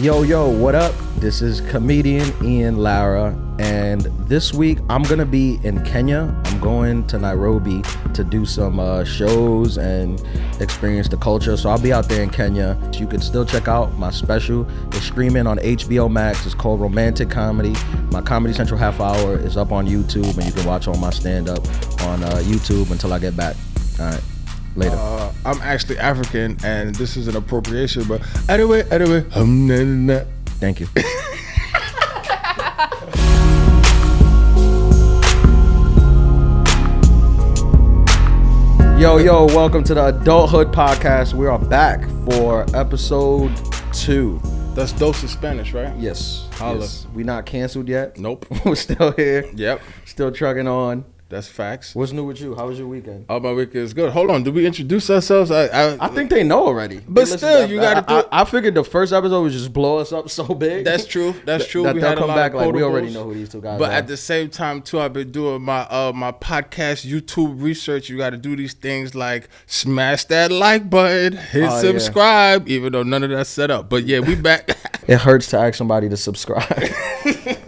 Yo, what up? This is comedian Ian Lara, and this week I'm gonna be in Kenya. I'm going to Nairobi to do some shows and experience the culture. So I'll be out there in Kenya. You can still check out my special. It's streaming on HBO Max. It's called Romantic Comedy. My Comedy Central half hour is up on YouTube, and you can watch all my stand-up on YouTube until I get back. All right. Later. I'm actually African, and this is an appropriation, but anyway. Thank you. Yo, welcome to the Adulthood podcast. We are back for episode 2. That's dose in Spanish, right? Yes. Holla. We not canceled yet. Nope. We're still here. Yep. Still trucking on. That's facts. What's new with you? How was your weekend? Oh, my weekend is good. Hold on. Did we introduce ourselves? I think they know already. But still, you got to do it. I figured the first episode would just blow us up so big. That's true. That's true. That we they'll had come a lot back of like we quotables. already know who these two guys But are. at the same time, too, I've been doing my podcast YouTube research. You got to do these things like smash that like button, hit subscribe, even though none of that's set up. But yeah, we back. It hurts to ask somebody to subscribe.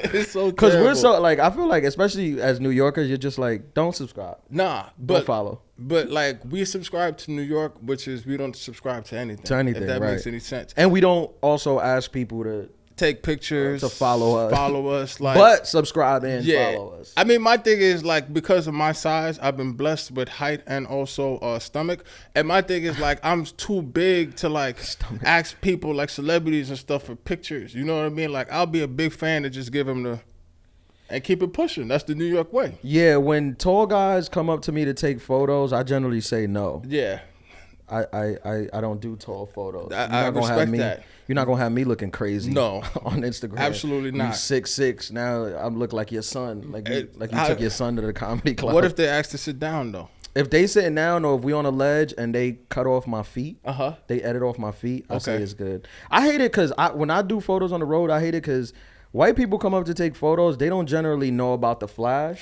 It's so Because terrible. we're so, like, I feel like, especially as New Yorkers, you're just like, don't subscribe. Nah, Don't follow. But like we subscribe to New York, which is we don't subscribe to anything. If that right. makes any sense. And we don't also ask people to Take pictures, to follow us, like, but subscribe and follow us. I mean, my thing is like because of my size, I've been blessed with height and also stomach. And my thing is like I'm too big to like ask people like celebrities and stuff for pictures. You know what I mean? Like I'll be a big fan to just give them the and keep it pushing. That's the New York way. Yeah, when tall guys come up to me to take photos, I generally say no. Yeah. I don't do tall photos. I respect that. You're not gonna have me looking crazy. No. On Instagram. Absolutely not. You 6'6". Now I look like your son. Like you took your son to the comedy club. What if they ask to sit down though? If they sitting down or if we on a ledge and they cut off my feet, they edit off my feet, I say it's good. I hate it because when I do photos on the road, I hate it because white people come up to take photos. They don't generally know about the flash.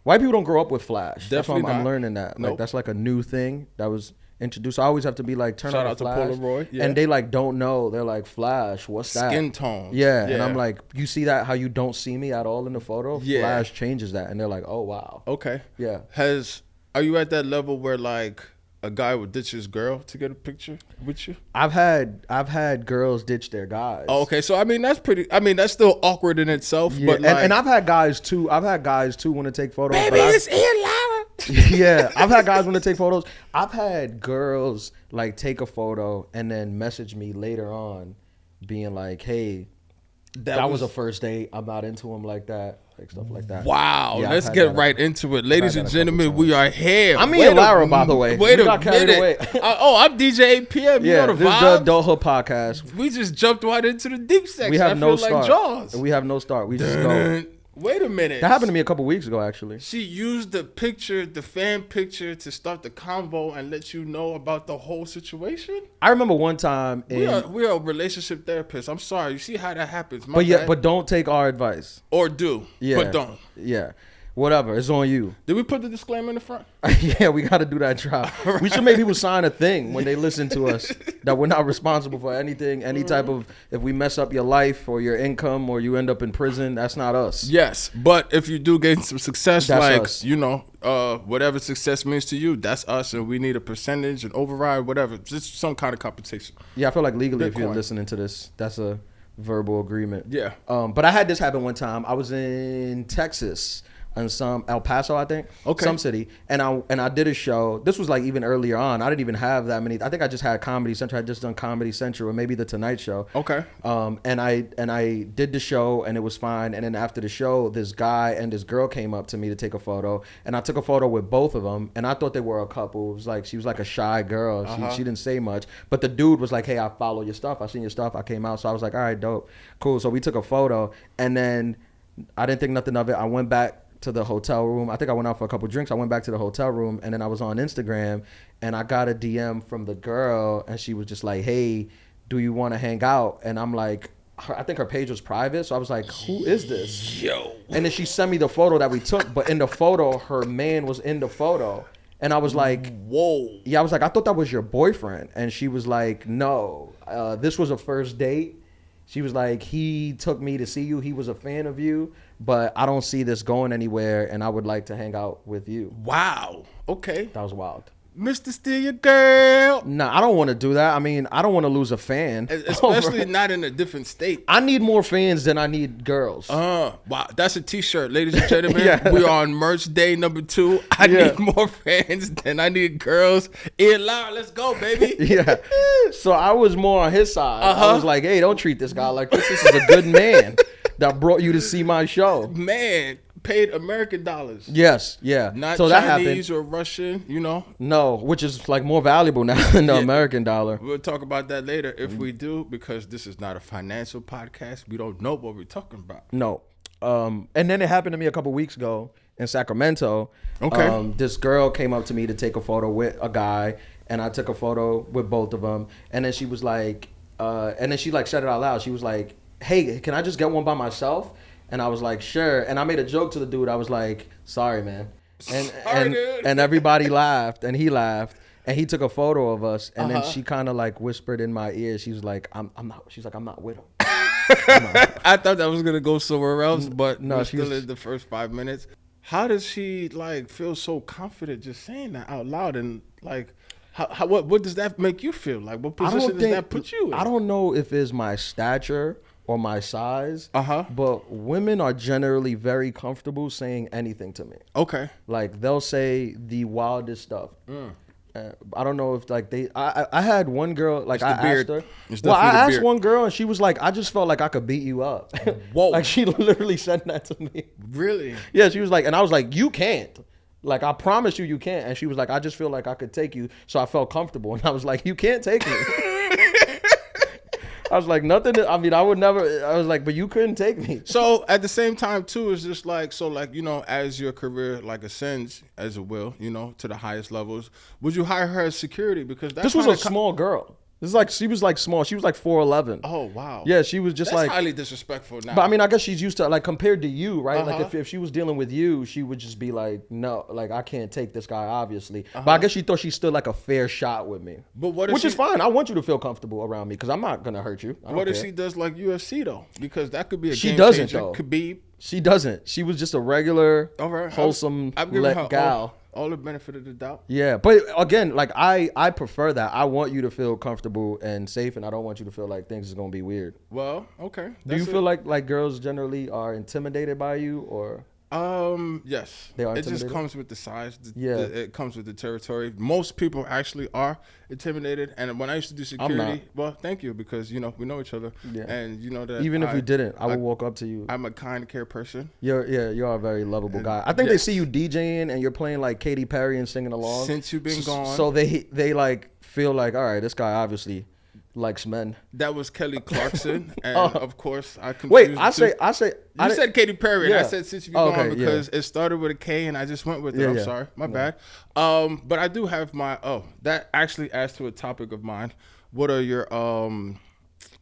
White people don't grow up with flash. Definitely That's why I'm not. learning that. Nope. Like that's like a new thing that was introduced. I always have to be like, turn Shout on out the to flash. Polaroid, yeah. And they like don't know. They're like, flash, what's that? Skin tone. Yeah. And I'm like, you see that how you don't see me at all in the photo? Yeah. Flash changes that. And they're like, oh wow. Okay. Yeah. Are you at that level where like a guy would ditch his girl to get a picture with you? I've had girls ditch their guys. Oh, okay, so that's still awkward in itself. Yeah, but like, and I've had guys too. Want to take photos. baby, it's Ian Lara. Yeah, I've had guys want to take photos. I've had girls like take a photo and then message me later on, being like, "Hey, that was a first date. I'm not into him like that." Like stuff like that. Wow, Yeah, let's get right into it. Ladies and gentlemen, we are here. I'm Ian Lara, by the way. Wait We a got carried minute. away. I'm DJ APM. You Yeah, know the this is the vibes. Adulthood podcast. We just jumped right into the deep section. We have I no feel start. like Jaws. We have no start. We just go. Wait a minute. That happened to me a couple weeks ago, actually. She used the fan picture to start the convo and let you know about the whole situation? I remember one time. We are relationship therapists. I'm sorry. You see how that happens. But don't take our advice. Or do. Yeah. But don't. Yeah. Whatever. It's on you. Did we put the disclaimer in the front? Yeah, we got to do that drop. Right. We should make people sign a thing when they listen to us that we're not responsible for anything, any type of, if we mess up your life or your income or you end up in prison, that's not us. Yes, but if you do gain some success, That's like, us. whatever success means to you, that's us, and we need a percentage, an override, whatever, just some kind of compensation. Yeah, I feel like legally, if you're Bitcoin. listening to this, that's a verbal agreement. Yeah. But I had this happen one time. I was in Texas. In some El Paso, I think, some city, and I did a show. This was like even earlier on. I didn't even have that many. I think I just had Comedy Central. I had just done Comedy Central or maybe the Tonight Show. Okay. And I did the show and it was fine. And then after the show, this guy and this girl came up to me to take a photo, and I took a photo with both of them. And I thought they were a couple. It was like she was like a shy girl. She didn't say much, but the dude was like, "Hey, I follow your stuff. I seen your stuff. I came out." So I was like, "All right, dope, cool." So we took a photo, and then I didn't think nothing of it. I went back to the hotel room. I think I went out for a couple drinks. I went back to the hotel room, and then I was on Instagram, and I got a DM from the girl, and she was just like, "Hey, do you want to hang out?" And I'm like, I think her page was private, so I was like, "Who is this?" Yo. And then she sent me the photo that we took, but in the photo, her man was in the photo. And I was like, whoa. Yeah, I was like, I thought that was your boyfriend. And she was like, no, this was a first date. She was like, he took me to see you. He was a fan of you, but I don't see this going anywhere, and I would like to hang out with you. Wow. Okay. That was wild. Mr. Steal Your Girl. Nah, I don't want to do that. I mean, I don't want to lose a fan. Especially not in a different state. I need more fans than I need girls. Wow. That's a t-shirt, ladies and gentlemen. Yeah. We're on merch day number 2. I need more fans than I need girls. Ian Lara, let's go, baby. Yeah. So I was more on his side. I was like, hey, don't treat this guy like this. This is a good man that brought you to see my show. Man. Paid American dollars. Yes, yeah. Not so Chinese or Russian, you know? No, which is like more valuable now than the American dollar. We'll talk about that later if we do, because this is not a financial podcast. We don't know what we're talking about. No. And then it happened to me a couple weeks ago in Sacramento. Okay. This girl came up to me to take a photo with a guy, and I took a photo with both of them. And then she was like, and then she like said it out loud. She was like, hey, can I just get one by myself? And I was like, sure. And I made a joke to the dude. I was like, sorry, man. And everybody laughed, and he laughed, and he took a photo of us. And then she kind of like whispered in my ear. She was like, I'm not. She's like, I'm not with him. I thought that was gonna go somewhere else, but no, she's still in the first 5 minutes. How does she like feel so confident just saying that out loud? And like, what does that make you feel? Like, what position does that put you in? I don't know if it's my stature or my size, but women are generally very comfortable saying anything to me. Okay. Like, they'll say the wildest stuff. I don't know if like I had one girl, like I asked her. I asked one girl and she was like, I just felt like I could beat you up. Whoa. Like, she literally said that to me. Really? Yeah, she was like, and I was like, you can't. Like, I promise you can't. And she was like, I just feel like I could take you. So I felt comfortable. And I was like, you can't take me. I was like, nothing. I mean, I would never. I was like, but you couldn't take me. So at the same time, too, it's just like, so like, you know, as your career like ascends, as it will, you know, to the highest levels, would you hire her as security? Because this was a small girl. This is like, she was like small. She was like 4'11". Oh, wow. Yeah, she was just That's like highly disrespectful now. But I mean, I guess she's used to, like, compared to you, right? Like, if she was dealing with you, she would just be like, no, like, I can't take this guy, obviously. But I guess she thought she stood like a fair shot with me. But what if Which is fine. I want you to feel comfortable around me because I'm not going to hurt you. What if she does like UFC, though? Because that could be a She game doesn't, changer. though. Khabib. She doesn't. She was just a regular, wholesome gal. All the benefit of the doubt. Yeah, but again, like I prefer that. I want you to feel comfortable and safe, and I don't want you to feel like things is gonna be weird. Well, okay. Do you feel like girls generally are intimidated by you, or? Yes. They are intimidated? It just comes with the size. It comes with the territory. Most people actually are intimidated. And when I used to do security, I'm not. well, thank you, because, you know, we know each other. Yeah. And you know that even if we didn't, I would walk up to you. I'm a kind, care person. You're a very lovable guy. I think they see you DJing and you're playing like Katy Perry and singing along. Since you've been gone. So they like feel like, all right, this guy obviously likes men. That was Kelly Clarkson, and of course I confused. Wait, I say you said Katy Perry, and I said since you've been gone because it started with a K, and I just went with it. I'm sorry, my bad. But I do have my that actually adds to a topic of mine. What are your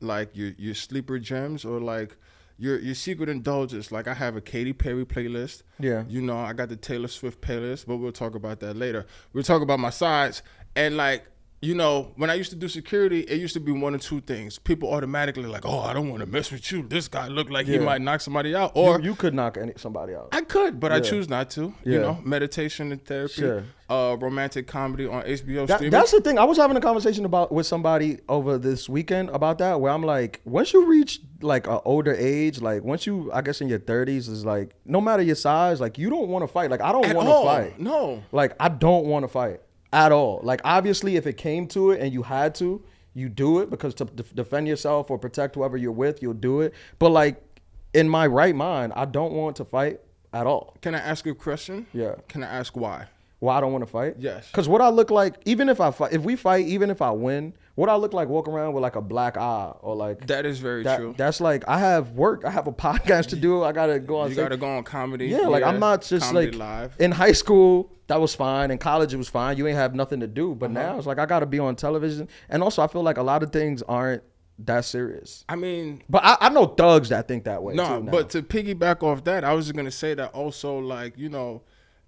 like your sleeper gems or like your secret indulgence? Like, I have a Katy Perry playlist. Yeah, you know, I got the Taylor Swift playlist, but we'll talk about that later. We'll talk about my sides and like. You know, when I used to do security, it used to be one or two things. People automatically like, oh, I don't want to mess with you. This guy looked like he might knock somebody out. Or you could knock somebody out. I could, but I choose not to. You know, meditation and therapy, romantic comedy on HBO streaming. That's the thing. I was having a conversation with somebody over this weekend about that, where I'm like, once you reach like an older age, like once you, I guess in your 30s, is like, no matter your size, like you don't want to fight. Like I don't want to fight. No. Like I don't want to fight. At all. Like, obviously, if it came to it and you had to, you do it because to defend yourself or protect whoever you're with, you'll do it. But, like, in my right mind, I don't want to fight at all. Can I ask you a question? Yeah. Can I ask why? Why I don't want to fight? Yes. Because what I look like, even if I fight, if we fight, even if I win, what I look like walking around with like a black eye or like. That is very true. That's like, I have work. I have a podcast to do. I got to go on. You got to go on comedy. Yeah, like I'm not just like live. In high school. That was fine. In college, it was fine. You ain't have nothing to do. But now it's like I got to be on television. And also, I feel like a lot of things aren't that serious. I mean. But I know thugs that think that way. No, too now. But to piggyback off that, I was just going to say that also, like, you know,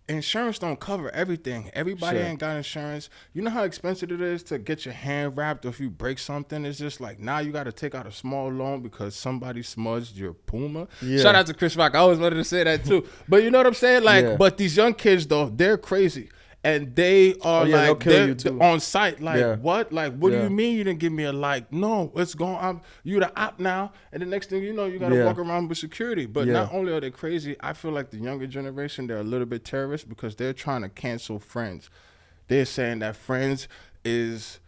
insurance don't cover everything. Everybody Sure. ain't got insurance. You know how expensive it is to get your hand wrapped, or if you break something, it's just like now you got to take out a small loan because somebody smudged your Puma. Yeah. Shout out to Chris Rock. I always wanted to say that too. But you know what I'm saying? Like, Yeah. but these young kids though, they're crazy. And they are they'll like, kill they're you too. on site. Like, Yeah. what? Like, what do Yeah. you mean you didn't give me a like? No, it's going. You the op now, and the next thing you know, you got to Yeah. walk around with security. But Yeah. not only are they crazy, I feel like the younger generation, they're a little bit terrorist because they're trying to cancel Friends. They're saying that Friends is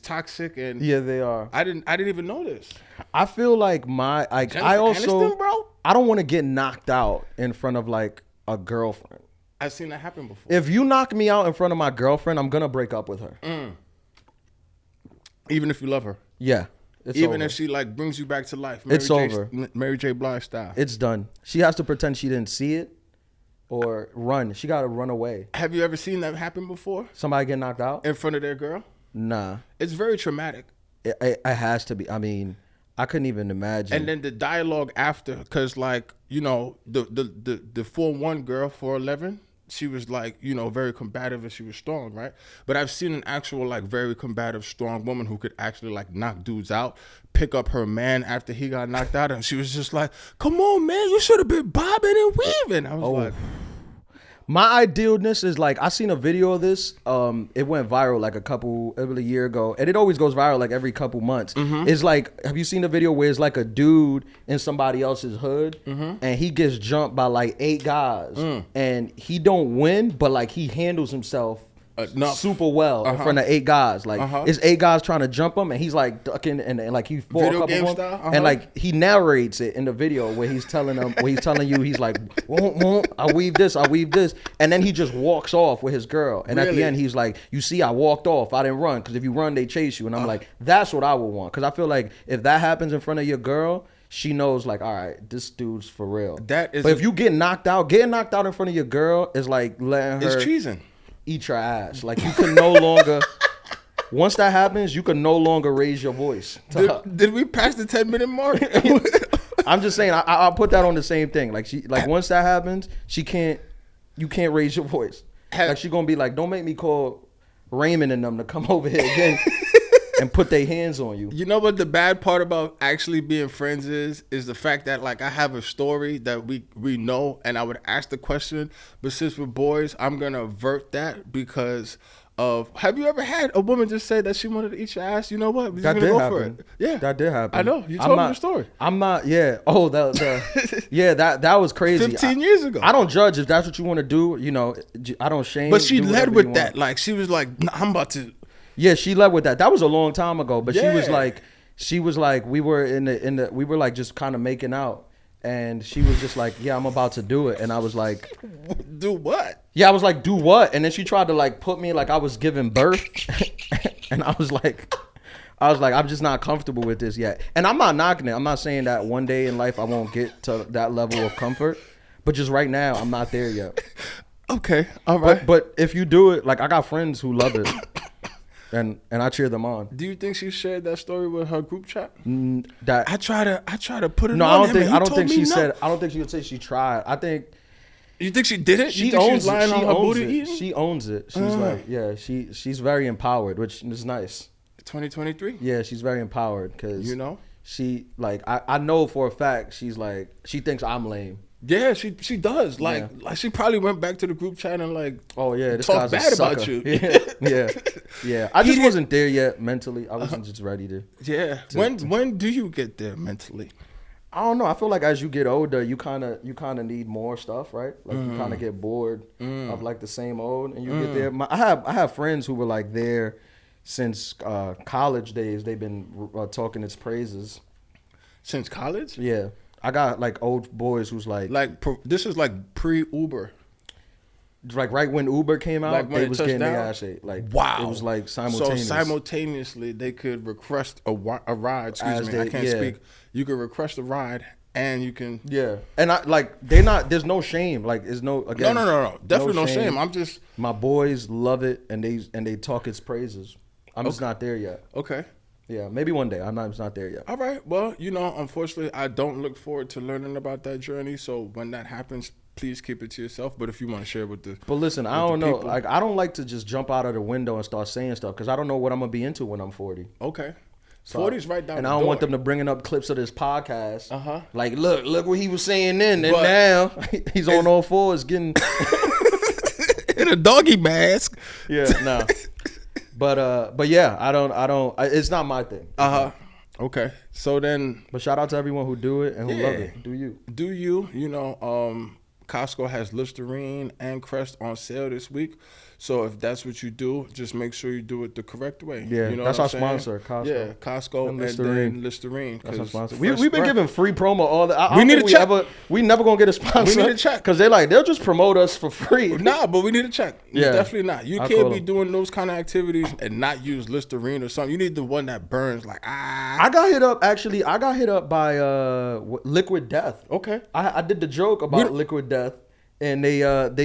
toxic, and Yeah, they are. I didn't even know this. I feel like I Jennifer also Aniston, bro? I don't want to get knocked out in front of like a girlfriend. I've seen that happen before. If you knock me out in front of my girlfriend, I'm gonna break up with her. Even if you love her, Yeah, it's even over. if she like brings you back to life, It's over. Mary J. Blige style. It's done. She has to pretend she didn't see it or run. She got to run away. Have you ever seen that happen before Somebody get knocked out? in front of their girl? Nah, It's very traumatic. it has to be. I mean, I couldn't even imagine. And then the dialogue after, because like, you know, the 4'1" girl, 4'11", she was like, you know, very combative and she was strong, right? But I've seen an actual like very combative, strong woman who could actually like knock dudes out, pick up her man after he got knocked out, and she was just like, "Come on, man, you should have been bobbing and weaving." I was like, My idealness is like, I seen a video of this. It went viral like a year ago, and it always goes viral like every couple months. It's like, have you seen the video where it's like a dude in somebody else's hood, and he gets jumped by like 8 guys, and he don't win, but like he handles himself Enough. super well in front of 8 guys. Like it's 8 guys trying to jump him, and he's like ducking, and like he fought a Video couple game of them, style? and like he narrates it in the video where he's telling them, where he's telling you, he's like, I weave this, and then he just walks off with his girl, and at Really? the end he's like, you see, I walked off, I didn't run, because if you run, they chase you, and I'm like, that's what I would want, because I feel like if that happens in front of your girl, she knows like, all right, this dude's for real. That is but if you getting knocked out in front of your girl is like letting her it's treason. eat your ass. Like you can no longer. Once that happens, you can no longer raise your voice. to her. Did we pass the 10-minute mark? I'm just saying. I'll put that on the same thing. Like once that happens, you can't raise your voice. Like she gonna be like, don't make me call Raymond and them to come over here again and put their hands on you. You know what the bad part about actually being friends is the fact that like I have a story that we know, and I would ask the question, but since we're boys, I'm gonna avert that because of, have you ever had a woman just say that she wanted to eat your ass? You know what? We're That just did gonna go for happen. it. Yeah, That did happen. I know. You I'm told me not- the story. I'm not. Yeah. Oh, yeah. That was crazy. 15 years ago. I don't judge if that's what you want to do. You know, I don't shame. But she Do led whatever with you that. want. Like she was like, nah, I'm about to. Yeah, she led with that. That was a long time ago. But Yeah. she was like, we were we were like just kind of making out, and she was just like, yeah, I'm about to do it, and I was like, Do what? yeah, I was like, do what? And then she tried to like put me like I was giving birth, and I was like, I'm just not comfortable with this yet. And I'm not knocking it. I'm not saying that one day in life I won't get to that level of comfort, but just right now I'm not there yet. Okay, all right. But if you do it, like I got friends who love it, and I cheer them on. Do you think she shared that story with her group chat? That I try to put it no, on I don't him, think and he I don't told think me she no. said. I don't think she would say she tried. I think You think she did it? she you think owns she was lying it. on She her owns booty it. eating? She owns it. She's like, yeah, she's very empowered, which is nice. 2023. Yeah, she's very empowered because You know. she like I know for a fact she's like she thinks I'm lame. Yeah, she does. Like she probably went back to the group chat and like, Oh yeah, this talk guy's a bad about sucker. you. Yeah. I just wasn't there yet mentally. I wasn't just ready to. yeah. When do you get there mentally? I don't know. I feel like as you get older, you kind of need more stuff, right? Like you kind of get bored of like the same old, and you get there. I have friends who were like there since college days. They've been talking its praises. Since college? Yeah, I got like old boys who's like This is like pre-Uber. right when Uber came out, Like when they it was touched getting their down? ass ate. Like Wow. it was like simultaneous. So simultaneously, they could request a ride. Excuse As me, I they- can't yeah. speak. You could request a ride, and you can. Yeah, and I like they're not. There's no shame. Like there's no again. No. Definitely no shame. I'm just My boys love it, and they talk its praises. I'm just not there yet. okay. Yeah, maybe one day. I'm just not there yet. All right. Well, unfortunately, I don't look forward to learning about that journey. So when that happens, please keep it to yourself. But if you want to share it with the But listen, I don't know. people. Like, I don't like to just jump out of the window and start saying stuff because I don't know what I'm gonna be into when I'm 40. Okay. So, 40's right down and the I don't door. want them to bringing up clips of this podcast. Uh-huh. Like, look what he was saying then, and But- now he's on all fours getting. In a doggy mask. Yeah, no. But yeah, I don't. It's not my thing. Okay. So then, But shout out to everyone who do it and who love Yeah. it. Do you? do you know, Costco has Listerine and Crest on sale this week. So if that's what you do, just make sure you do it the correct way. Yeah, you know that's what our I'm saying? sponsor, Costco. Yeah, Costco And and Listerine. then Listerine. That's our 'cause sponsor. fresh We've been breath. giving free promo all the. We need to check. We never gonna get a sponsor. We need to check. Because they'll just promote us for free. Nah, but we need to check. Yeah. Definitely not. You I'll can't call be them. doing those kind of activities and not use Listerine or something. You need the one that burns like I got hit up by Liquid Death. Okay. I did the joke about Liquid Death, and they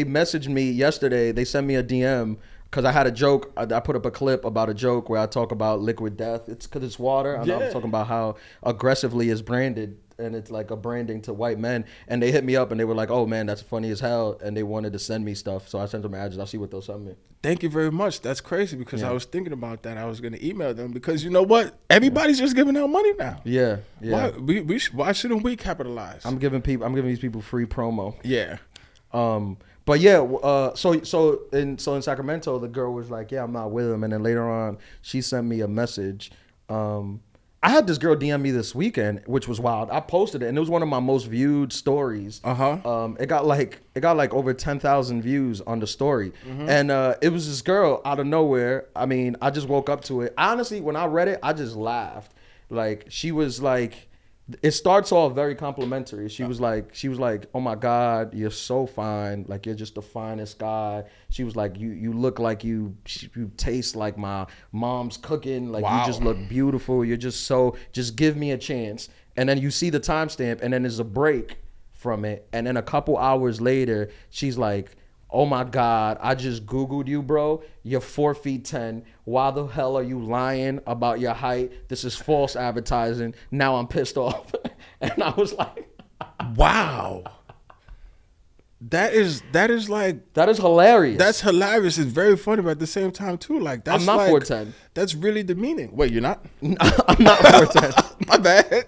messaged me yesterday. They sent me a DM because I had a joke. I put up a clip about a joke where I talk about Liquid Death. It's because it's water. And I'm talking about how aggressively it's branded, and it's like a branding to white men. And they hit me up and they were like, "Oh man, that's funny as hell," and they wanted to send me stuff. So I sent them an address. I'll see what they'll send me. Thank you very much. That's crazy because I was thinking about that. I was going to email them because you know what? Everybody's just giving out money now. Yeah. Why shouldn't we capitalize? I'm giving these people free promo. Yeah. But yeah, so in Sacramento, the girl was like, "Yeah, I'm not with him," and then later on, she sent me a message. I had this girl DM me this weekend, which was wild. I posted it, and it was one of my most viewed stories. It got like over 10,000 views on the story, and it was this girl out of nowhere. I mean, I just woke up to it. Honestly, when I read it, I just laughed. Like, she was like. It starts off very complimentary. She was like, "Oh my God, you're so fine. Like, you're just the finest guy." She was like, "You look like you taste like my mom's cooking. Like, you just look beautiful. You're just give me a chance." And then you see the timestamp, and then there's a break from it, and then a couple hours later, she's like, "Oh my God, I just Googled you, bro. You're 4'10". Why the hell are you lying about your height? This is false advertising. Now I'm pissed off." And I was like, Wow. That is like that is hilarious. that's hilarious. It's very funny, but at the same time too, like that's I'm not like, 4'10". That's really demeaning. Wait, you're not? I'm not 4'10". My bad.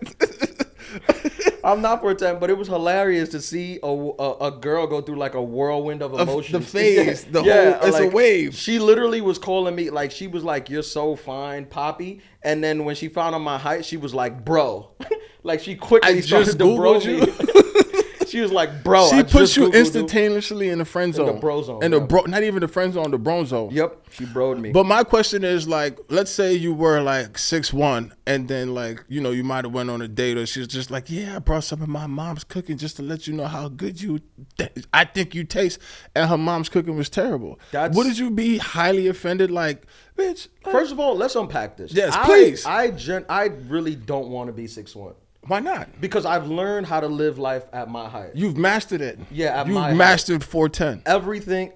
I'm not 4'10", but it was hilarious to see a girl go through like a whirlwind of emotions. The phase, the whole, it's a wave. She literally was calling me, like, she was like, "You're so fine, Poppy." And then when she found out my height, she was like, "Bro." Like, she quickly I started just to bro Googled me. She was like, "Bro, She I puts just you Googled instantaneously in the friend zone. the bro zone, In yeah. the bro, not even the friend zone, the bro zone. Yep, she broed me. But my question is, like, let's say you were like 6'1", and then like, you know, you might have went on a date, or she's just like, "Yeah, I brought some of my mom's cooking just to let you know how good I think you taste," and her mom's cooking was terrible. Wouldn't you be highly offended? Like, bitch. Like, First of all, let's unpack this. Yes, please. I really don't want to be 6'1". why not? Because I've learned how to live life at my height. You've mastered it. Yeah, at you've my height. mastered 4'10". Everything.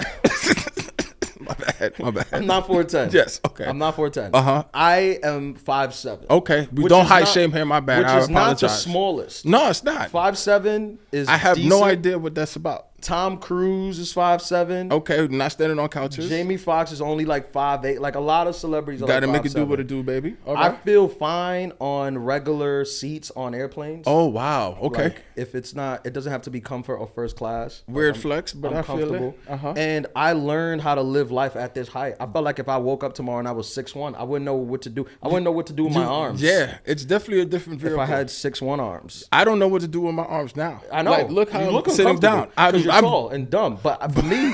My bad. I'm not 4'10". Yes, okay. I'm not 4'10". Uh-huh. I am 5'7". Okay, we Which don't is height not- shame here. My bad. Which I is not the apologize. smallest. No, it's not. 5'7" is. I have decent. no idea what that's about. Tom Cruise is 5'7". Okay, not standing on couches. Jamie Foxx is only like 5'8". Like, a lot of celebrities are Got to like make it do 5'7". what it do, baby. All I right. feel fine on regular seats on airplanes. Oh wow. Okay. Like, if it's not, it doesn't have to be comfort or first class. Weird Like, flex, but I'm I feel comfortable. it. Uh-huh. And I learned how to live life at this height. I felt like if I woke up tomorrow and I was 6'1", I wouldn't know what to do. I wouldn't know what to do with my arms. Yeah, it's definitely a different If vehicle. I had 6'1" arms. I don't know what to do with my arms now. I know. Like, look how you look I'm sitting down. because you're tall and dumb. But for me,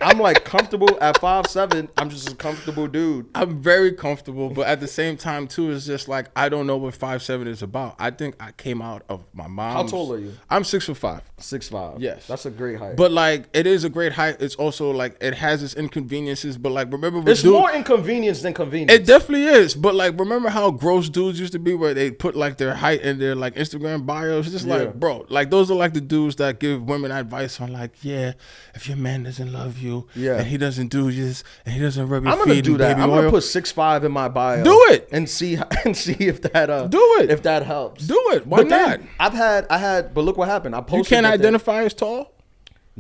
I'm like comfortable at 5'7". I'm just a comfortable dude. I'm very comfortable, but at the same time too, it's just like I don't know what 5'7" is about. I think I came out of my mom's. How tall are you? I'm 6'5". 6'5". Yes. That's a great height. But like it is a great height. It's also like it has its inconveniences. But like remember, it's more inconvenience than convenience. It definitely is. But like remember how gross dudes used to be, where they put like their height in their like Instagram bios. It's just like, bro, like those are like the dudes that give women advice on like, yeah, if your man doesn't love you, and he doesn't do this, and he doesn't rub your feet. I'm gonna do that. Baby I'm oil. gonna put 6'5" in my bio. Do it and see if that do it if that helps. Do it. Why But then not? I had, but look what happened. I posted. You can't that identify as tall.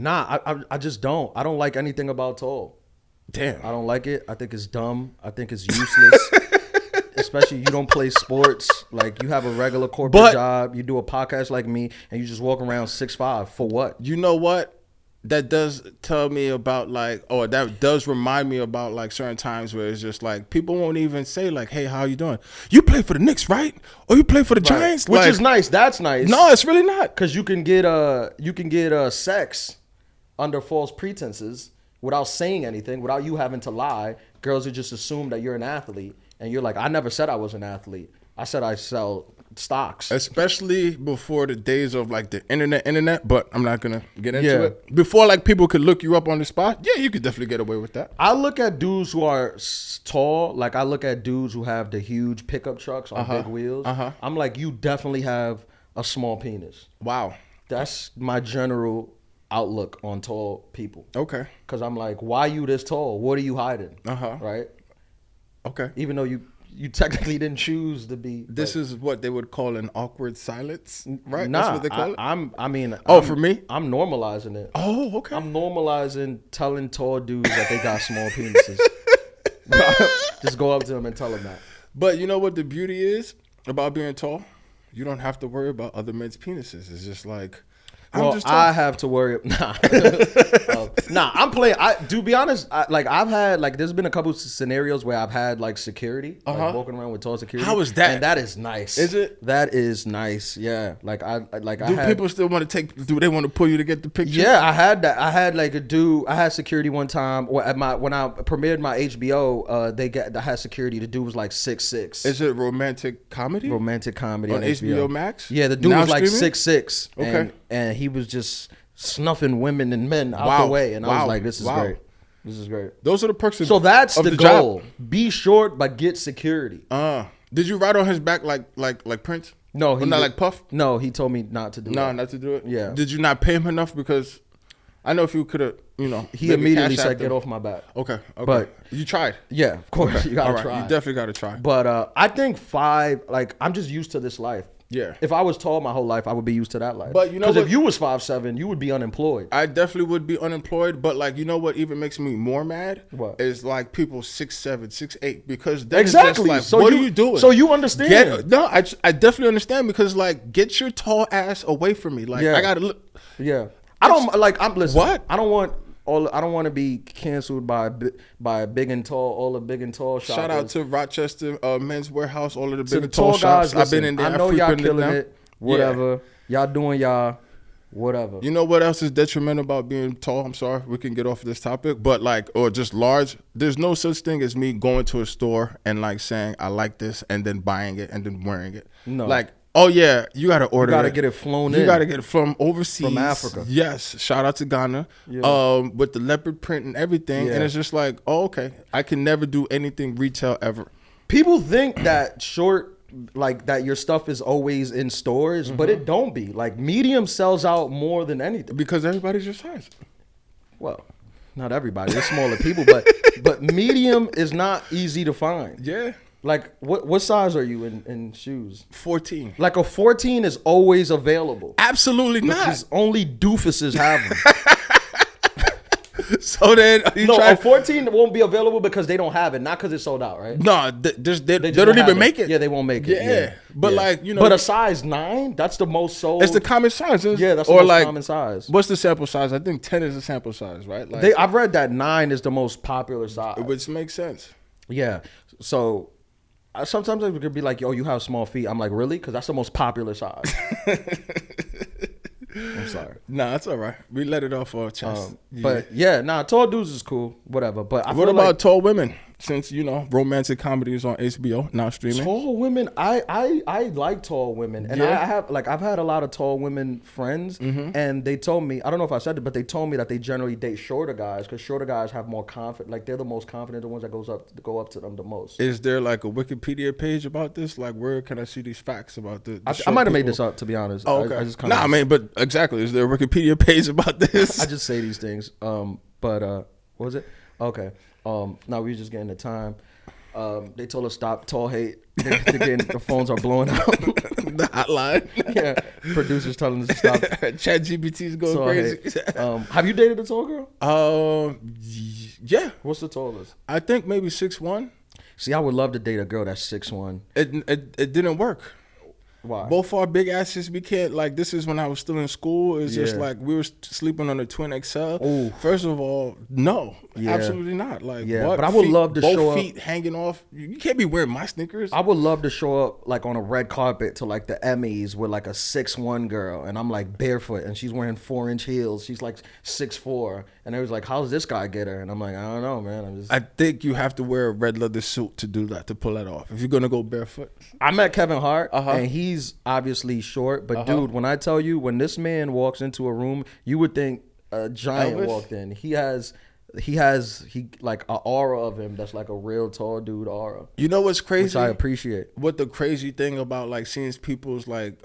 Nah, I just don't. I don't like anything about tall. Damn. I don't like it. I think it's dumb. I think it's useless. Especially you don't play sports. Like you have a regular corporate job. You do a podcast like me, and you just walk around 6'5". For what? You know what? That does tell me about like, or that does remind me about like certain times where it's just like people won't even say like, "Hey, how you doing? You play for the Knicks, right? Or you play for the Giants?" Which like, is nice. That's nice. No, it's really not. Because you can get sex under false pretenses without saying anything, without you having to lie. Girls would just assume that you're an athlete, and you're like, I never said I was an athlete. I said I sell stocks. Especially before the days of like the internet, but I'm not gonna get into it. Before like people could look you up on the spot, yeah, you could definitely get away with that. I look at dudes who are tall, like I look at dudes who have the huge pickup trucks on big wheels. I'm like, you definitely have a small penis. Wow. That's my general outlook on tall people. Okay. Because I'm like, why you this tall? What are you hiding? Right? Okay. Even though you technically didn't choose to be. This is what they would call an awkward silence, right? Nah, that's what they call it. For me? I'm normalizing it. Oh, okay. I'm normalizing telling tall dudes that they got small penises. Just go up to them and tell them that. But you know what the beauty is about being tall? You don't have to worry about other men's penises. It's just like, I have to worry. Nah, I'm playing. To be honest, I've had there's been a couple of scenarios where I've had like security, like walking around with tall security. How is that? And that is nice. Is it? That is nice. Yeah. Do people still want to do they want to pull you to get the picture? Yeah, I had that. I had like a dude. I had security one time. When I premiered my HBO, I had security. The dude was like 6'6". Is it romantic comedy? Romantic comedy on HBO Max. Yeah, the dude now was like streaming? 6'6". Okay. And he was just snuffing women and men out the way, and I was like, "This is great. This is great." Those are the perks. So that's of the goal: be short but get security. Did you ride on his back like Prince? No, not like Puff. No, he told me not to do. No, not to do it. Yeah. Did you not pay him enough? Because I know if you could have, he immediately said, "Get off my back." Okay. But you tried. Yeah, of course, okay. you gotta right. try. You definitely gotta try. But I think 5. I'm just used to this life. Yeah. If I was tall my whole life, I would be used to that life. But you know, because if you was 5'7", you would be unemployed. I definitely would be unemployed. But you know what even makes me more mad? What? Is like people 6'7", 6'8", because then exactly. It's just like, so what are you doing? So you understand? I definitely understand, because get your tall ass away from me. I gotta look. Yeah. I don't I'm listen. What? I don't want to be canceled by big and tall, all the big and tall shops. Shout out to Rochester Men's Warehouse, all of the big and tall shops. Guys, listen, I've been in there. I know y'all killing them. it. Whatever. Yeah. Y'all doing y'all. Whatever. You know what else is detrimental about being tall? I'm sorry, we can get off this topic, but or just large. There's no such thing as me going to a store and saying I like this and then buying it and then wearing it. No. Oh yeah, you gotta order. You gotta get it flown in. You gotta get it from overseas, from Africa. Yes, shout out to Ghana. Yeah. With the leopard print and everything, and it's just like, oh, okay, I can never do anything retail ever. People think that that your stuff is always in stores, but it don't be. Medium sells out more than anything because everybody's your size. Well, not everybody. There's smaller people, but medium is not easy to find. Yeah. What size are you in shoes? 14. A 14 is always available. Absolutely not. Because only doofuses have them. So then a 14 won't be available because they don't have it, not because it's sold out, right? No, they don't even make it. Yeah, they won't make it. Yeah. But but a size 9, that's the most sold. It's the common size. Yeah, that's the most common size. What's the sample size? I think 10 is the sample size, right? I've read that 9 is the most popular size, which makes sense. Yeah. So sometimes it could be like, "Yo, you have small feet." I'm like, "Really?" Because that's the most popular size. I'm sorry. Nah, that's all right. We let it off our chest. But tall dudes is cool. Whatever. But what about tall women? Since romantic comedy is on HBO now streaming. Tall women, I like tall women, and I've had a lot of tall women friends, and they told me, I don't know if I said it, but they told me that they generally date shorter guys because shorter guys have more confidence. They're the most confident, the ones that go up to them the most. Is there a Wikipedia page about this? Where can I see these facts about the I might have made this up, to be honest. Oh, okay. But exactly, is there a Wikipedia page about this? I just say these things. But what was it? Okay. Now we were just getting the time. They told us stop tall hate. The phones are blowing up. The hotline. Yeah, producers telling us to stop. Chat GPT is going Tall crazy. hate. Have you dated a tall girl? Yeah. What's the tallest? I think maybe 6'1". See, I would love to date a girl that's 6'1". It didn't work. Why? Both our big asses, we can't, like, this is when I was still in school. It's just Yeah. like we were sleeping on a twin XL. Ooh. First of all, no, Yeah. absolutely not. Like, Yeah, what? but I would love to both show up- feet hanging off. You can't be wearing my sneakers. I would love to show up like on a red carpet to like the Emmys with like a 6'1" girl, and I'm like barefoot, and she's wearing 4-inch heels. She's like 6'4", and they was like, "How's this guy get her?" And I'm like, "I don't know, man. I'm just." I think you have to wear a red leather suit to do that, to pull that off. If you're gonna go barefoot. I met Kevin Hart, Uh-huh. and he's obviously short, but Uh-huh. dude, when I tell you, when this man walks into a room, you would think a giant Elvis? walked in. He like an aura of him that's like a real tall dude aura, You know what's which crazy? I appreciate. What the crazy thing about like seeing people's like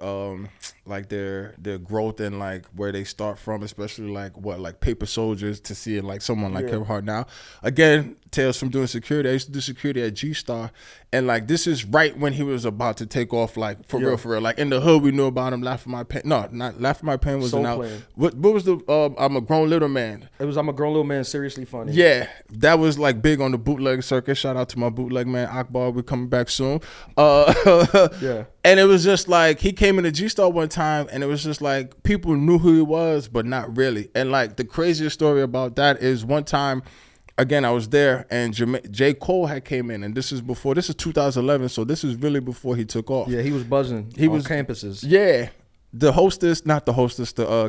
their growth and like where they start from, especially like Paper Soldiers, to seeing like someone like Kevin Hart now. Again, tales from doing security. I used to do security at G-Star, and like this is right when he was about to take off, like for real. Like in the hood, we knew about him. Laugh at My Pain. No, not Laugh at My Pain was Soul an out. Plane. What was the I'm a Grown Little Man? It was I'm a Grown Little Man, Seriously Funny. Yeah, that was like big on the bootleg circuit. Shout out to my bootleg man Akbar. We're coming back soon. Yeah. And it was just like he came into G-Star one time, and it was just like people knew who he was, but not really. And like the craziest story about that is one time, again, I was there, and J. Cole had came in, and this is 2011, so this is really before he took off. Yeah, he was buzzing. He on was- campuses. Yeah. The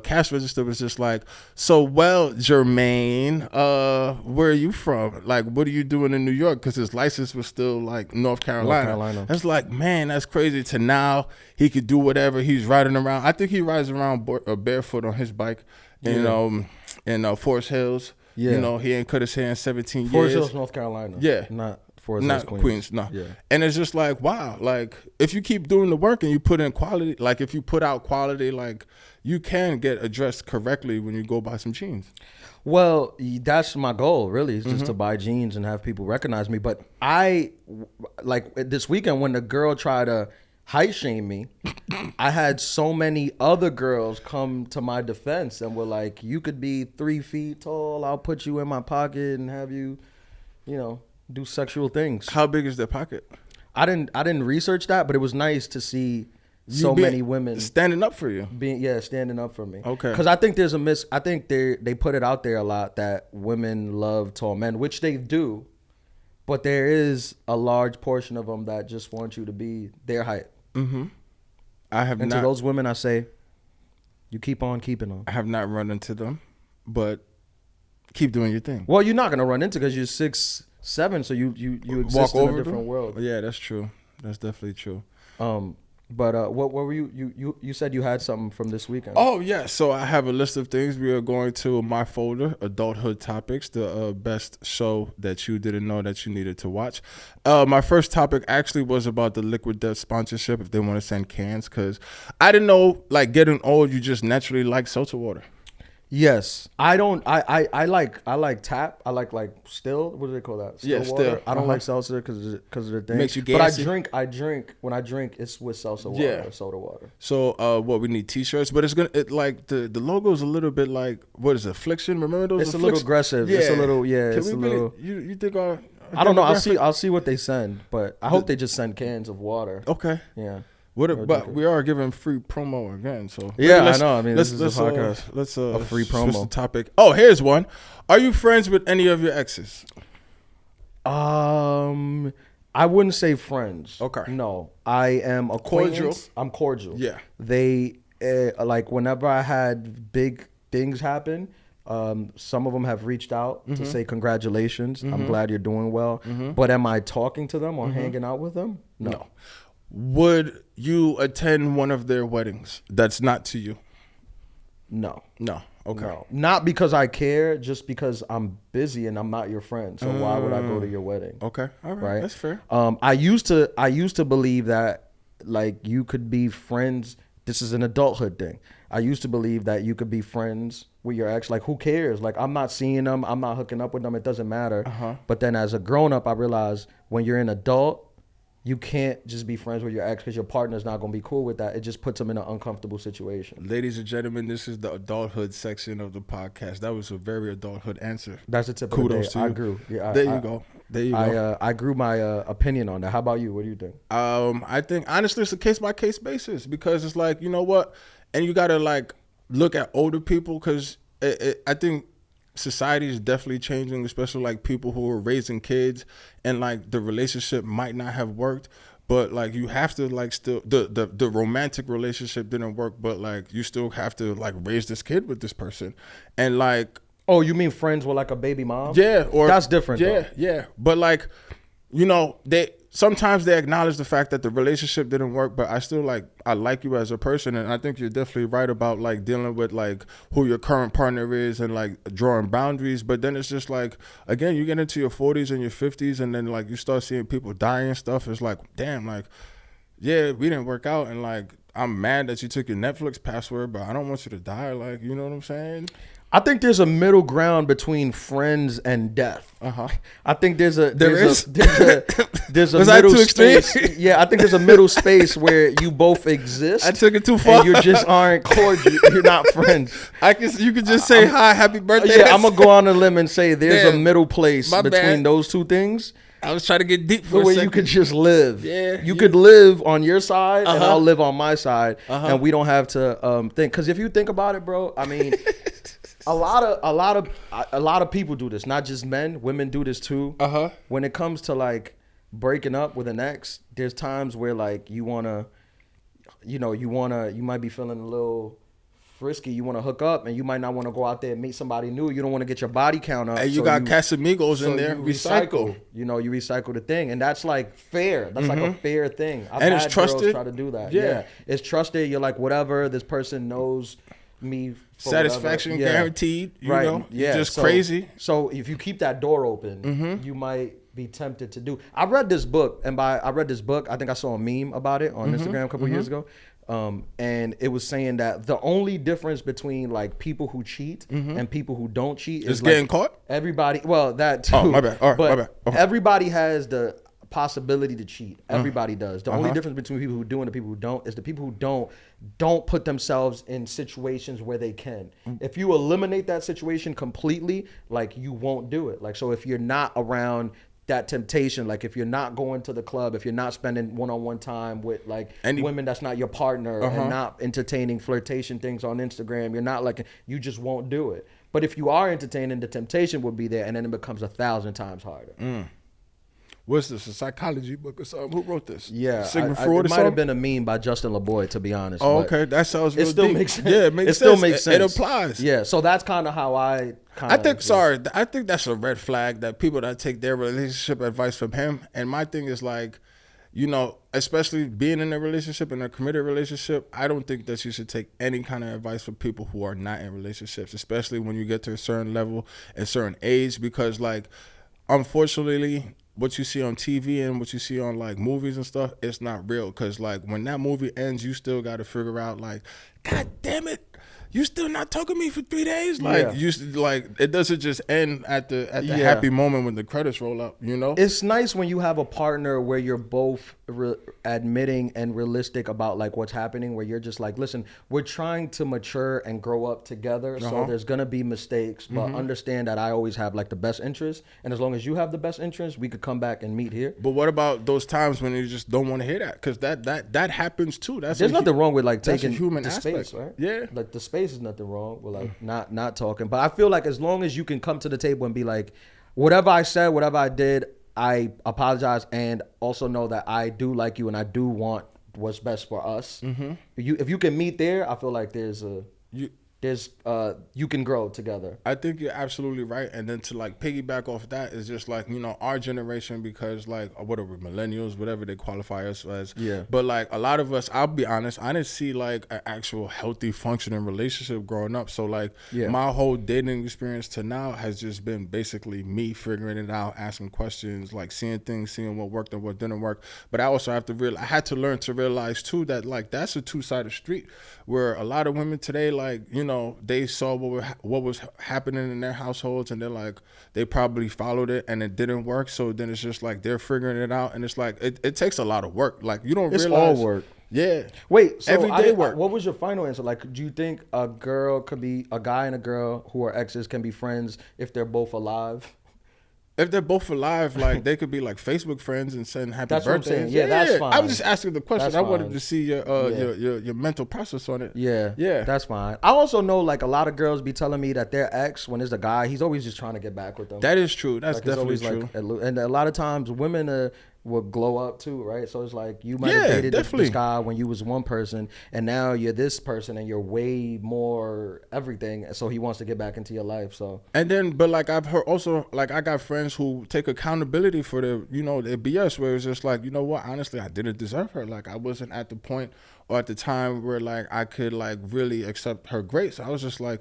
cash register was just like, "So, well, Jermaine, where are you from? Like, what are you doing in New York?" Because his license was still like North Carolina. That's like, man, that's crazy. To now, he could do whatever. He's riding around. I think he rides around barefoot on his bike, in Forest Hills. Yeah. You know, he ain't cut his hair in 17 Forest years. Hills, North Carolina. Yeah. Not Forest Hills, Not Queens, no. Yeah. And it's just like, wow, like if you keep doing the work and you put in quality, like if you put out quality, like you can get addressed correctly when you go buy some jeans. Well, that's my goal, really, is just Mm-hmm. to buy jeans and have people recognize me. But I, like this weekend when the girl tried to height shame me, I had so many other girls come to my defense and were like, "You could be 3 feet tall. I'll put you in my pocket and have you, do sexual things." How big is their pocket? I didn't research that, but it was nice to see so You be many women standing up for you. standing up for me. Okay. Because I think there's I think they put it out there a lot that women love tall men, which they do, but there is a large portion of them that just want you to be their height. Mm-hmm. I have And to not. those women, I say, you keep on keeping on. I have not run into them, but keep doing your thing. Well, you're not gonna run into because you're 6'7", so you exist in a different them? world. Yeah, that's true. That's definitely true. But what were you said you had something from this weekend? Oh, yeah. So I have a list of things. We are going to my folder, Adulthood Topics, the best show that you didn't know that you needed to watch. My first topic actually was about the Liquid Death sponsorship, if they want to send cans, because I didn't know, like, getting old, you just naturally like seltzer water. Yes, I don't. I like tap. I like still. What do they call that? Yeah, water. still. I don't like seltzer because of the thing. Makes you But gassy. I drink. When I drink, it's with seltzer water Yeah. or soda water. So what we need T-shirts, but it's gonna like the logo is a little bit like, what is it, Affliction? Remember those? It's a little aggressive. Yeah. It's a little Can it's we a really, little. you think our I don't know. demographic- I'll see what they send, but I hope they just send cans of water. Okay. Yeah. But we are giving free promo again, so Yeah, let's- I know. I mean, this is a let's, podcast. Let's A free switch promo. the topic. Oh, here's one. Are you friends with any of your exes? I wouldn't say friends. Okay. No, I am acquaintance. Cordial. I'm cordial. Yeah. They like whenever I had big things happen. Some of them have reached out to say congratulations. I'm glad you're doing well. But am I talking to them or hanging out with them? No. Would you attend one of their weddings? That's not to you. No. No. Okay. No. Not because I care, just because I'm busy and I'm not your friend. So why would I go to your wedding? Okay. All right. Right. That's fair. I used to believe that like you could be friends this is an adulthood thing. I used to believe that you could be friends with your ex. Like, who cares? Like, I'm not seeing them. I'm not hooking up with them. It doesn't matter. But then as a grown up, I realized when you're an adult, you can't just be friends with your ex because your partner's not going to be cool with that. It just puts them in an uncomfortable situation. Ladies and gentlemen, this is the adulthood section of the podcast. That was a very adulthood answer. That's the tip Kudos of the day. to you. I grew. Yeah, There you go. There you go. I grew my opinion on that. How about you? What do you think? I think honestly it's a case by case basis because it's like, you know what, and you gotta like look at older people because I think society is definitely changing, especially like people who are raising kids and like the relationship might not have worked, but like you have to like still the romantic relationship didn't work, but like you still have to like raise this kid with this person and like. Oh, you mean friends with like a baby mom? Yeah, or that's different. Yeah, though. yeah. But like, you know, sometimes they acknowledge the fact that the relationship didn't work, but I like you as a person, and I think you're definitely right about like dealing with like who your current partner is and like drawing boundaries. But then it's just like, again, you get into your 40s and your 50s, and then like you start seeing people dying and stuff. It's like, damn, like, yeah, we didn't work out, and like I'm mad that you took your Netflix password, but I don't want you to die. Like, you know what I'm saying? I think there's a middle ground between friends and death. I think there's a middle space. Yeah, I think there's a middle space where you both exist. I took it too far. And you just aren't cordial. You're not friends. You could just say hi, happy birthday. Yeah, I'm gonna go on a limb and say there's a middle place between those two things. I was trying to get deep for a second. You could just live. Yeah, you could live on your side and I'll live on my side, and we don't have to think. Because if you think about it, bro, I mean. A lot of people do this, not just men. Women do this too. When it comes to like breaking up with an ex, there's times where like you might be feeling a little frisky. You want to hook up, and you might not want to go out there and meet somebody new. You don't want to get your body count up. And you got Casamigos in there. You recycle. You recycle the thing, and that's like fair. That's like a fair thing. I've and had it's trusted. Girls try to do that. Yeah, it's trusted. You're like, whatever. This person knows me. Satisfaction guaranteed. You know, yeah. Just crazy. So if you keep that door open, you might be tempted to do. I read this book, and I think I saw a meme about it on Instagram a couple years ago. And it was saying that the only difference between like people who cheat and people who don't cheat is getting like, caught. Everybody, well, that too. Oh, my bad. All right, my bad. Okay. Everybody has the possibility to cheat. Everybody does. The only difference between people who do and the people who don't is the people who don't put themselves in situations where they can. If you eliminate that situation completely, like you won't do it. Like, so if you're not around that temptation, like if you're not going to the club, if you're not spending one-on-one time with like women that's not your partner and not entertaining flirtation things on Instagram, you're not like, you just won't do it. But if you are entertaining, the temptation will be there, and then it becomes 1,000 times harder. What's this? A psychology book or something? Who wrote this? Yeah, Sigmund Freud. It might have been a meme by Justin LeBoy, to be honest. Oh, okay, that sounds real it still deep. Makes sense. Yeah, it makes sense. Still makes sense. It applies. Yeah, so that's kind of how I think that's a red flag that people that take their relationship advice from him. And my thing is like, you know, especially being in a relationship, in a committed relationship, I don't think that you should take any kind of advice from people who are not in relationships, especially when you get to a certain level, a certain age, because like, unfortunately, what you see on TV and what you see on like movies and stuff, it's not real. Cause like when that movie ends, you still got to figure out like, God damn it, you still not talking to me for 3 days? Like it doesn't just end at the happy moment when the credits roll up, you know? It's nice when you have a partner where you're both admitting and realistic about like what's happening, where you're just like, listen, we're trying to mature and grow up together. So there's going to be mistakes, but understand that I always have like the best interest. And as long as you have the best interest, we could come back and meet here. But what about those times when you just don't want to hear that? Cause that happens too. There's nothing wrong with like taking human the aspect, space, right? Yeah. Like the space is nothing wrong with like not talking. But I feel like as long as you can come to the table and be like, whatever I said, whatever I did, I apologize, and also know that I do like you and I do want what's best for us. If you can meet there, I feel like there's a there's you can grow together. I think you're absolutely right. And then to like piggyback off that is just like, you know, our generation, because like, what are we, millennials, whatever they qualify us as. Yeah. But like a lot of us, I'll be honest, I didn't see like an actual healthy functioning relationship growing up. So like my whole dating experience to now has just been basically me figuring it out, asking questions, like seeing things, seeing what worked and what didn't work. But I also have to realize, I had to learn to realize too that like that's a two-sided street, where a lot of women today, like, you know, they saw what was happening in their households, and they're like, they probably followed it and it didn't work. So then it's just like they're figuring it out, and it's like it takes a lot of work. Like you don't It's realize all work. Yeah. Wait, so everyday work. What was your final answer? Like, do you think a guy and a girl who are exes can be friends if they're both alive? If they're both alive, like they could be like Facebook friends and send happy That's birthdays. What I'm saying. Yeah, that's fine. I was just asking the question. That's I wanted fine. to see your mental process on it. Yeah, that's fine. I also know like a lot of girls be telling me that their ex, when there's a guy, he's always just trying to get back with them. That is true. That's like, definitely true. Like, and a lot of times women will glow up too, right? So it's like you might have dated this guy when you was one person, and now you're this person, and you're way more everything. So he wants to get back into your life. So and then, but like I've heard also, like I got friends who take accountability for their BS, where it's just like, you know what, honestly, I didn't deserve her. Like I wasn't at the point or at the time where like I could like really accept her grace. I was just like,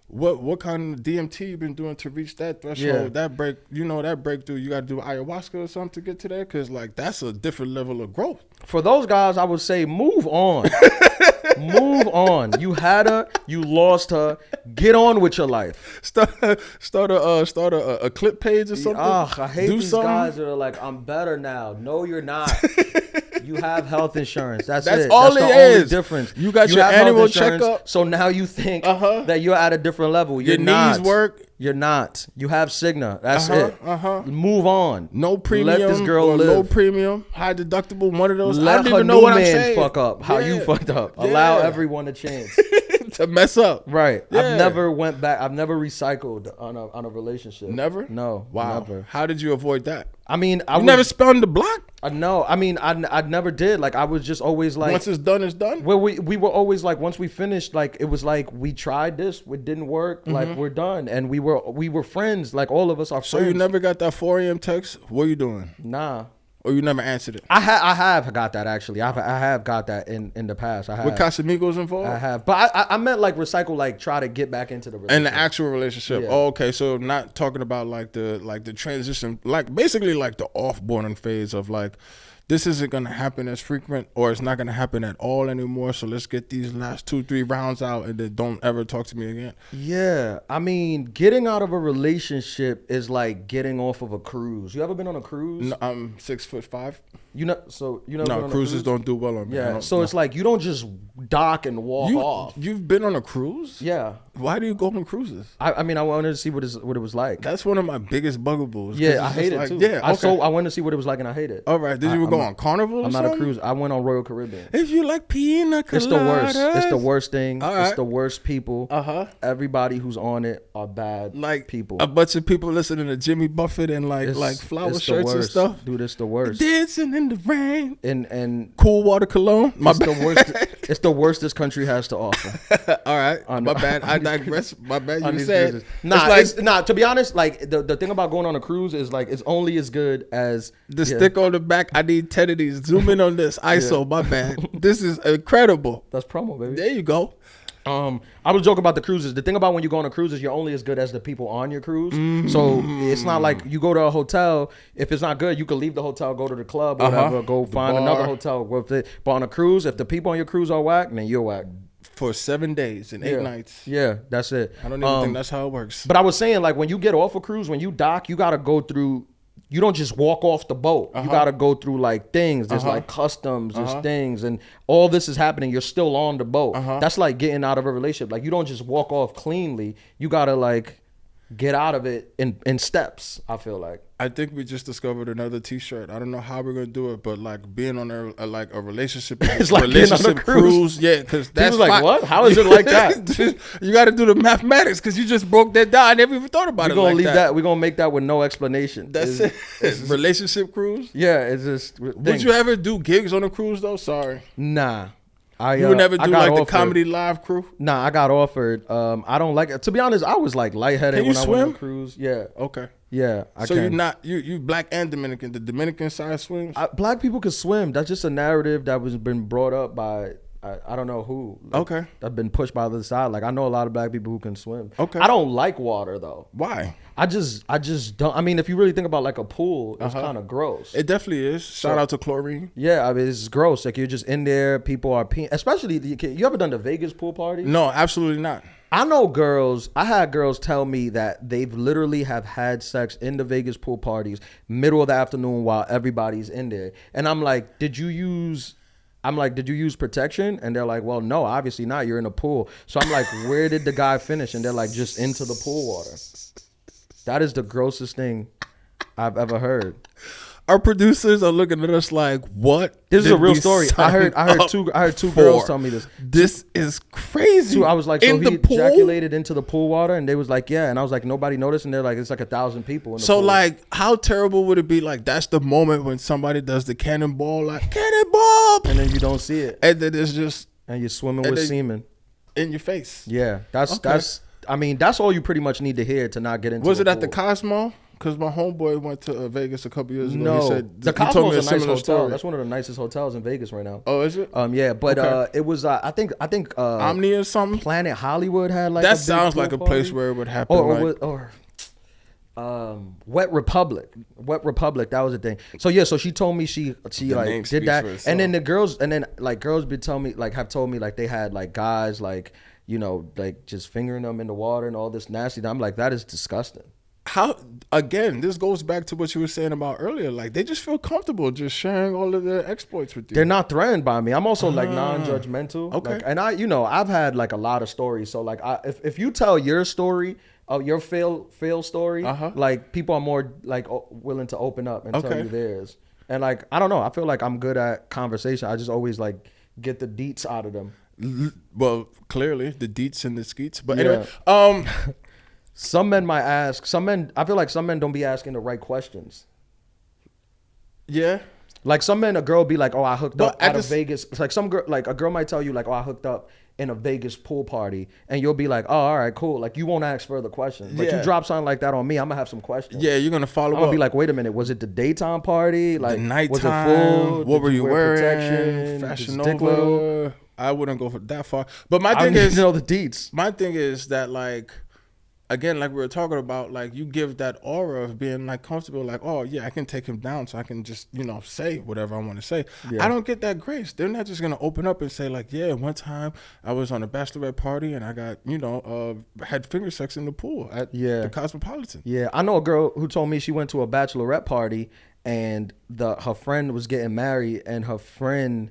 what kind of DMT you been doing to reach that threshold, that breakthrough? You got to do ayahuasca or something to get to that? Because like that's a different level of growth. For those guys, I would say move on. Move on. You had her, you lost her. Get on with your life. Start a clip page or something. I hate these guys that are like, I'm better now. No, you're not. You have health insurance. That's it. All That's it the is. only difference. You got your annual checkup. So now you think that you're at a different level. You're your not. knees work. You're not. You have Cigna. That's it. Move on. No premium. Let this girl live. Low premium, high deductible. One of those. Let I don't her even know what I'm man saying. fuck up. How you fucked up. Allow everyone a chance. To mess up. Right. Yeah. I've never went back. I've never recycled on a relationship. Never? No. Wow. Never. How did you avoid that? I mean, you never spun the block? No. I mean, I never did. Like, I was just always like, once it's done, it's done? Well, we were always like, once we finished, like, it was like, we tried this, it didn't work, like, we're done. And we were friends, like, all of us are friends. So you never got that 4 a.m. text? What are you doing? Nah. Or you never answered it? I have got that, actually. I have got that in the past. I have. With Casamigos involved? I have. But I meant like recycle, like try to get back into the relationship. In the actual relationship. Yeah. Oh, okay. So not talking about like the transition, like basically like the offboarding phase of like, this isn't going to happen as frequent, or it's not going to happen at all anymore. So let's get these last 2-3 rounds out and then don't ever talk to me again. Yeah. I mean, getting out of a relationship is like getting off of a cruise. You ever been on a cruise? No, I'm 6'5". No, cruises don't do well on me. Yeah. So it's like you don't just dock and walk off. You've been on a cruise? Yeah. Why do you go on cruises? I mean, I wanted to see what it was like. That's one of my biggest bugaboos. Yeah, I hate it too. Yeah, okay. I wanted to see what it was like, and I hate it. All right. Did you go on Carnival? I'm not a cruise. I went on Royal Caribbean. If you like pina coladas. It's the worst. It's the worst thing. All right. It's the worst people. Everybody who's on it are bad people. A bunch of people listening to Jimmy Buffett and like flower shirts and stuff. Dude, it's the worst. Dancing in the rain. And Cool water cologne. The worst. It's the worst this country has to offer. All right. My bad. I digress. My bad. You said. Nah, to be honest, like the thing about going on a cruise is like it's only as good as the stick on the back. I need 10 of these. Zoom in on this. ISO. My bad. This is incredible. That's promo, baby. There you go. I was joking about the cruises. The thing about when you go on a cruise is you're only as good as the people on your cruise. So it's not like you go to a hotel. If it's not good, you can leave the hotel, go to the club, or whatever, go find another hotel with it. But on a cruise, if the people on your cruise are whack, then you're whack. For 7 days and 8 nights. Yeah, that's it. I don't even think that's how it works. But I was saying, like, when you get off a cruise, when you dock, you got to go through. You don't just walk off the boat. You got to go through like things. There's like customs, there's things, and all this is happening. You're still on the boat. That's like getting out of a relationship. Like you don't just walk off cleanly. You got to like get out of it in steps, I feel like. I think we just discovered another T-shirt. I don't know how we're gonna do it, but like being on a relationship, it's like relationship cruise. Yeah, because that's like, what? How is it like that? You got to do the mathematics because you just broke that down. I never even thought about it. We're gonna leave that. We're gonna make that with no explanation. That's it. It's relationship cruise. Yeah, it's just. Would you ever do gigs on a cruise though? Sorry. Nah. You would never do like offered. the comedy live crew? Nah, I got offered. I don't like it. To be honest, I was like lightheaded when I went on the cruise. Yeah. Okay. Yeah, I so can. you're not you black and Dominican. The Dominican side swims. Black people can swim. That's just a narrative that was been brought up by I don't know who. Okay. I've been pushed by the other side. Like I know a lot of black people who can swim. Okay. I don't like water though. Why? I just don't. I mean, if you really think about like a pool, it's kind of gross. It definitely is. Shout out to chlorine. Yeah, I mean it's gross. Like you're just in there. People are peeing. Especially you ever done the Vegas pool party? No, absolutely not. I know girls. I had girls tell me that they've literally have had sex in the Vegas pool parties, middle of the afternoon while everybody's in there. And I'm like, did you use protection? And they're like, well, no, obviously not. You're in a pool. So I'm like, where did the guy finish? And they're like, just into the pool water. That is the grossest thing I've ever heard. Our producers are looking at us like, what? This is a real story. I heard two girls tell me this. This is crazy. So I was like, so he ejaculated into the pool water, and they was like, yeah. And I was like, nobody noticed, and they're like, it's like 1,000 people in the pool. So like, how terrible would it be? Like, that's the moment when somebody does the cannonball, like cannonball, and then you don't see it, and then it's just and you're swimming with semen in your face. Yeah, that's. I mean, that's all you pretty much need to hear to not get into. Was it at the Cosmo? Because my homeboy went to Vegas a couple years ago. No, he said, the Cosmo's a nice hotel. Story. That's one of the nicest hotels in Vegas right now. Oh, is it? Yeah, but it was I think Omni or something. Planet Hollywood had like that sounds like a place where it would happen. Or Wet Republic. That was the thing. So yeah, so she told me she like did that, and then girls be telling me have told me like they had like guys like like just fingering them in the water and all this nasty. I'm like, that is disgusting. How again? This goes back to what you were saying about earlier. Like they just feel comfortable just sharing all of their exploits with you. They're not threatened by me. I'm also like non-judgmental. Okay, and I've had like a lot of stories. So like if you tell your story, your fail story, like people are more like willing to open up and tell you theirs. And like I don't know, I feel like I'm good at conversation. I just always like get the deets out of them. Well, clearly the deets and the skeets. But anyway, some men might ask. I feel like some men don't be asking the right questions. Yeah. Like some men, a girl be like, "Oh, I hooked up at a Vegas." It's like a girl might tell you like, "Oh, I hooked up in a Vegas pool party," and you'll be like, "Oh, all right, cool." Like you won't ask further questions. But you drop something like that on me, I'm gonna have some questions. Yeah, you're gonna follow up. I'm gonna be like, "Wait a minute, was it the daytime party? Like the nighttime? Was it full? What were you wearing? Protection? Fashion Nova? I wouldn't go for that far. But my thing is, the deets. My thing is that like. Again, like we were talking about, like you give that aura of being like comfortable, like, oh yeah, I can take him down, so I can just say whatever I want to say. Yeah. I don't get that grace. They're not just gonna open up and say like, yeah, one time I was on a bachelorette party and I got had finger sex in the pool at the Cosmopolitan. Yeah, I know a girl who told me she went to a bachelorette party and her friend was getting married, and her friend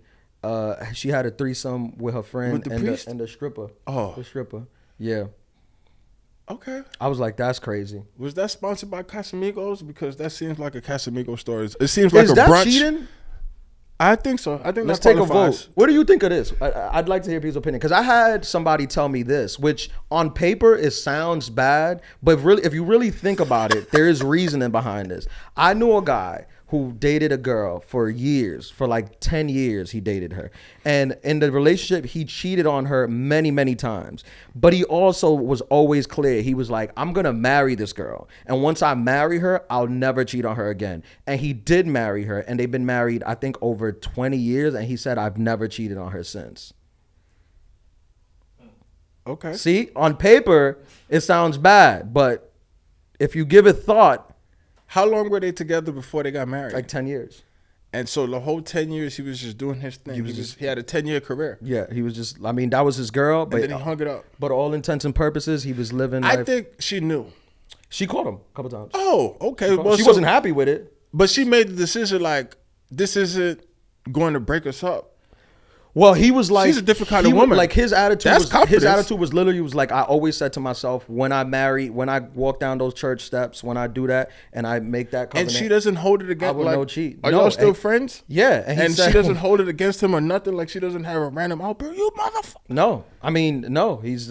she had a threesome with her friend and the stripper. Oh, the stripper. Yeah. Okay. I was like, that's crazy. Was that sponsored by Casamigos? Because that seems like a Casamigo story. It seems like a brunch. Is that cheating? I think so. I think let's take a vote. What do you think of this? I'd like to hear people's opinion, because I had somebody tell me this, which on paper it sounds bad, but if you really think about it, there is reasoning behind this. I knew a guy who dated a girl for years, for like 10 years he dated her. And in the relationship, he cheated on her many, many times. But he also was always clear. He was like, I'm gonna marry this girl. And once I marry her, I'll never cheat on her again. And he did marry her, and they've been married, I think, over 20 years. And he said, I've never cheated on her since. Okay. See, on paper, it sounds bad. But if you give it thought, how long were they together before they got married? Like 10 years. And so the whole 10 years, he was just doing his thing. He had a 10-year career. Yeah, he was just, I mean, that was his girl. But then he hung it up. But all intents and purposes, he was living life. I think she knew. She caught him a couple times. Oh, okay. Well, she wasn't happy with it. But she made the decision like, this isn't going to break us up. Well, he was like, she's a different kind of woman. Like his attitude was literally like, I always said to myself, when I walk down those church steps, when I do that and I make that covenant, and she doesn't hold it against. I will no cheat. Are y'all still friends? Yeah, and she doesn't hold it against him or nothing. Like she doesn't have a random outburst. You motherfucker. No, I mean no. He's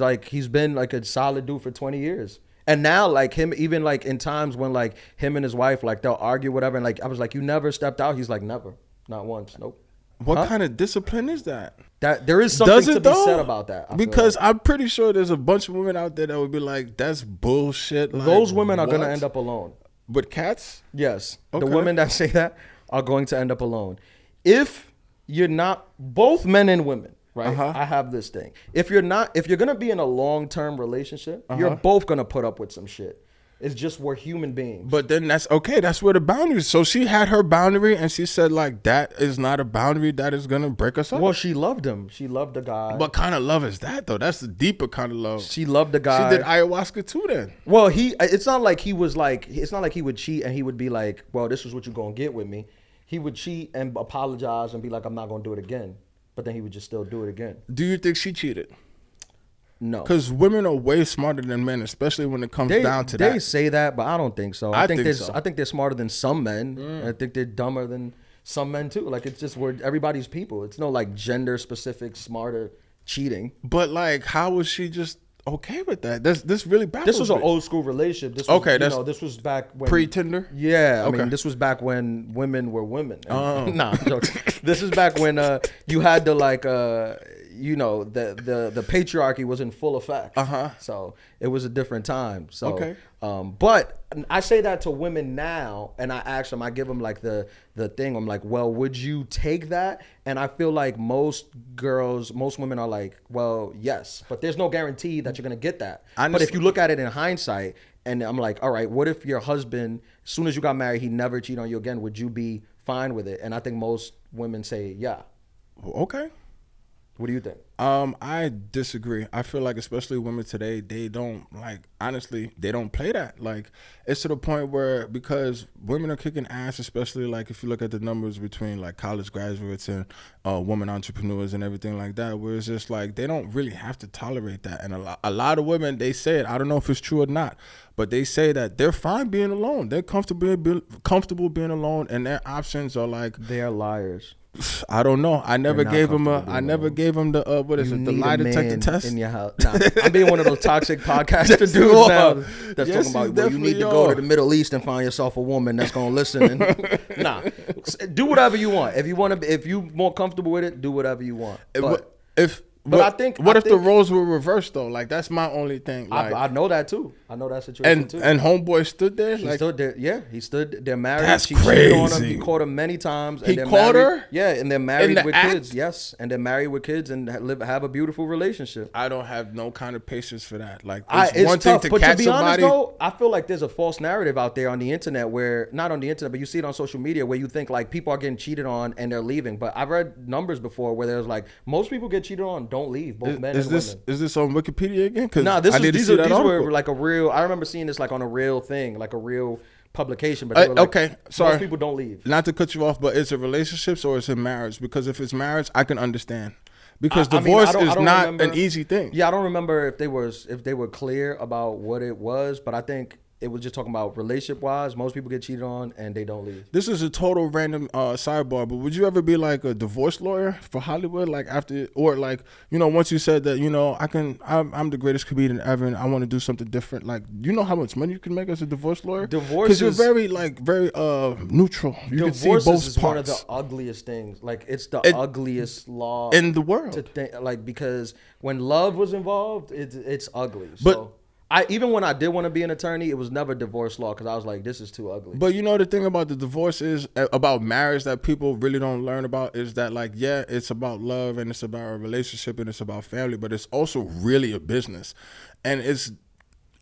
been like a solid dude for 20 years. And now, like him, even like in times when like him and his wife, like they'll argue, whatever. And like I was like, you never stepped out. He's like, never, not once, nope. What kind of discipline is that? That there is something to be said about that. Because I'm pretty sure there's a bunch of women out there that would be like, "That's bullshit." Like, those women are gonna end up alone. With cats? Yes, okay. The women that say that are going to end up alone. If you're not, both men and women, right? I have this thing. If you're gonna be in a long-term relationship, you're both gonna put up with some shit. It's just we're human beings. But then that's okay. That's where the boundary is. So she had her boundary and she said like, that is not a boundary that is going to break us up. Well, she loved him. She loved the guy. What kind of love is that though? That's the deeper kind of love. She loved the guy. She did ayahuasca too then. Well, it's not like he would cheat and he would be like, well, this is what you're going to get with me. He would cheat and apologize and be like, I'm not going to do it again. But then he would just still do it again. Do you think she cheated? No, because women are way smarter than men, especially when it comes down to that. They say that, but I don't think so. I think they're smarter than some men. I think they're dumber than some men too. Like it's just where everybody's people. It's no like gender specific smarter cheating. But like, how was she just okay with that? This really baffles me. This was an old school relationship. This was, this was back when pre-Tinder. Yeah, I mean, this was back when women were women. Nah, this is back when you had to like. The patriarchy was in full effect. So it was a different time. So but I say that to women now, and I ask them, I give them like the thing. I'm like, well, would you take that? And I feel like most women are like, well, yes, but there's no guarantee that you're gonna get that. But if you look at it in hindsight, and I'm like, all right, what if your husband, as soon as you got married, he never cheated on you again? Would you be fine with it? And I think most women say, yeah. Okay. What do you think? I disagree. I feel like especially women today, they don't honestly, they don't play that. Like it's to the point where, because women are kicking ass, especially like if you look at the numbers between like college graduates and women entrepreneurs and everything like that, where it's just like they don't really have to tolerate that. And a lot of women, they say it, I don't know if it's true or not, but they say that they're fine being alone. They're comfortable being alone, and their options are like, they are liars. I don't know. I never gave him the what is it? The lie detector test in your house. Nah, I'm being one of those toxic podcaster dudes now that's talking about, well, you need to go to the Middle East and find yourself a woman that's gonna listen. Nah, do whatever you want. If you more comfortable with it, do whatever you want. What if the roles were reversed though? Like that's my only thing. Like, I know that too. I know that situation too. And homeboy stood there. He stood there. Yeah, he stood. They're married. That's she crazy. On him. He caught him many times. He caught her. Yeah, and they're married with kids. Yes, and they're married with kids and have a beautiful relationship. I don't have no kind of patience for that. Like it's one tough, thing to catch somebody. Honest, though, I feel like there's a false narrative out there on the internet not on the internet, but you see it on social media where you think like people are getting cheated on and they're leaving. But I've read numbers before where there's like most people get cheated on, don't leave, both men and women. Is this on Wikipedia again? Nah, these were like a real. I remember seeing this like on a real thing, like a real publication. But they were like, okay, sorry, most people don't leave. Not to cut you off, but is it relationships or is it marriage? Because if it's marriage, I can understand. Because divorce is not an easy thing. Yeah, I don't remember if they were clear about what it was, but I think it was just talking about relationship wise. Most people get cheated on and they don't leave. This is a total random sidebar, but would you ever be like a divorce lawyer for Hollywood? Like after, or like, once you said that, I'm the greatest comedian ever and I want to do something different. Like, you know how much money you can make as a divorce lawyer? Because you're very neutral. You can see both parts. Is one of the ugliest things. Like it's the ugliest law in the world. Because when love was involved, it's ugly. So. Even when I did want to be an attorney, it was never divorce law because I was like, this is too ugly. But the thing about the divorce is about marriage that people really don't learn about is that like, yeah, it's about love and it's about a relationship and it's about family, but it's also really a business. And it's